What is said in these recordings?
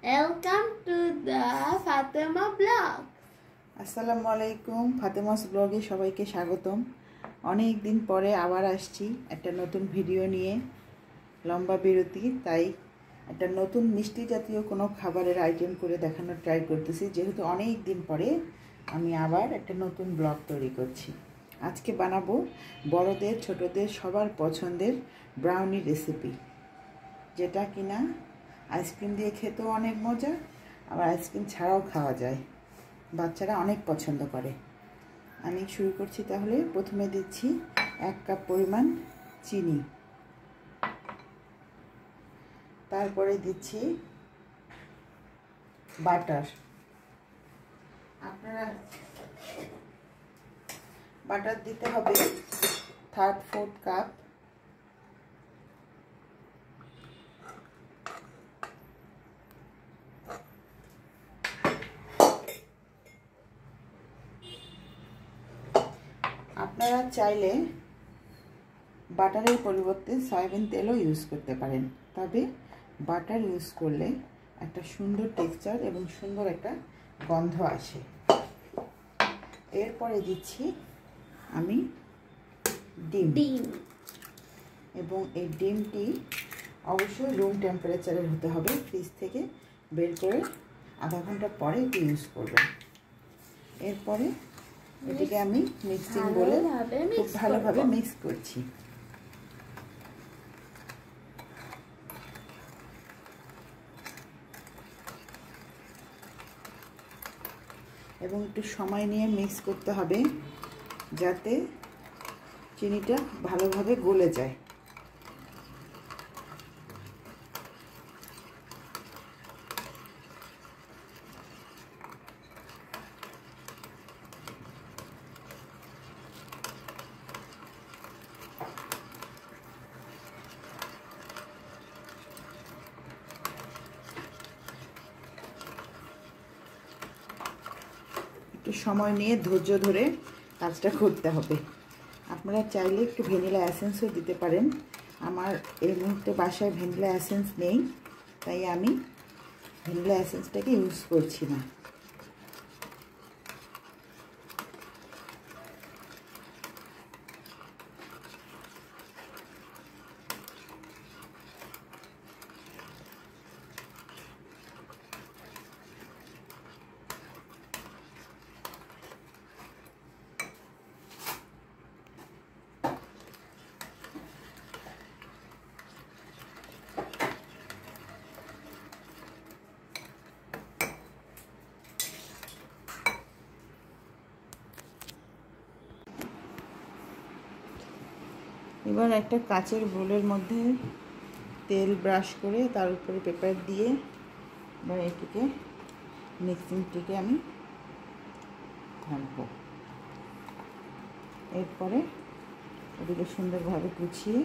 Welcome to the Fatima Blog. আসসালামু আলাইকুম, ফাতেমাস ব্লগে সবাইকে স্বাগতম। অনেক দিন পরে আবার আসছি একটা নতুন ভিডিও নিয়ে। লম্বা বিরতি, তাই একটা নতুন মিষ্টি জাতীয় কোনো খাবারের আইটেম করে দেখানোর ট্রাই করতেছি। যেহেতু অনেক দিন পরে আমি আবার একটা নতুন ব্লগ তৈরি করছি। আজকে বানাবো বড়দের ছোটদের সবার পছন্দের ব্রাউনি রেসিপি, যেটা কিনা আইসক্রিম দিয়ে খেতেও অনেক মজা, আবার আইসক্রিম ছাড়াও খাওয়া যায়। বাচ্চারা অনেক পছন্দ করে। আমি শুরু করছি। তাহলে প্রথমে দিচ্ছি 1 কাপ পরিমাণ চিনি, তারপরে দিচ্ছি বাটার। আপনারা বাটার দিতে হবে 3/4 কাপ। আপনারা চাইলে বাটারের পরিবর্তে সয়াবিন তেলও ইউজ করতে পারেন, তবে বাটার ইউজ করলে একটা সুন্দর টেক্সচার এবং সুন্দর একটা গন্ধ আসে। এরপরে দিচ্ছি আমি ডিম, এবং এই ডিমটি অবশ্যই রুম টেম্পারেচারের হতে হবে। ফ্রিজ থেকে বের করে আধা ঘন্টা পরে এটি ইউজ করবেন। এরপরে এটিকে আমি মিক্সিং বলে খুব ভালোভাবে মিক্স করছি। এবং একটু সময় নিয়ে মিক্স করতে হবে যাতে চিনিটা ভালোভাবে গলে যায়। একটু সময় নিয়ে ধৈর্য ধরে কাজটা করতে হবে। আপনারা চাইলে একটু ভ্যানিলা এসেন্সও দিতে পারেন। আমার এই মুহূর্তে বাসায় ভ্যানিলা এসেন্স নেই, তাই আমি ভ্যানিলা এসেন্সটাকে ইউজ করছি না। এবার একটা কাচের বোলের মধ্যে তেল ব্রাশ করে তার উপরে পেপার দিয়ে এবার এটিকে মিক্সিংটিকে আমি ঢালবো। এরপরে এটিকে সুন্দরভাবে গুছিয়ে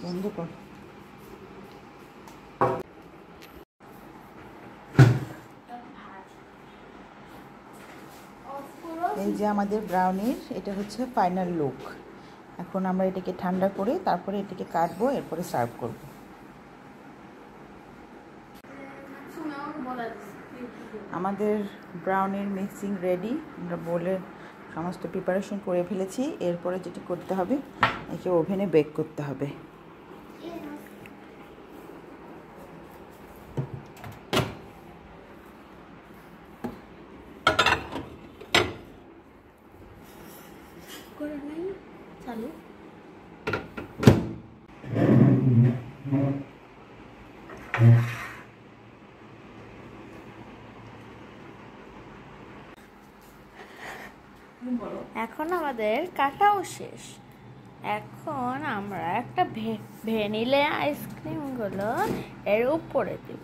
বন্ধ কর। এই যে আমাদের ব্রাউনির এটা হচ্ছে ফাইনাল লুক। এখন আমরা এটাকে ঠান্ডা করে তারপরে এটাকে কাটবো, এরপরে সার্ভ করব। আমাদের ব্রাউনির মিক্সিং রেডি। আমরা বলে সমস্ত প্রিপারেশন করে ফেলেছি। এরপরে যেটি করতে হবে, একে ওভেনে বেক করতে হবে। এখন আমাদের কাটাও শেষ। এখন আমরা একটা ভ্যানিলা আইসক্রিমগুলো এর উপরে দেব।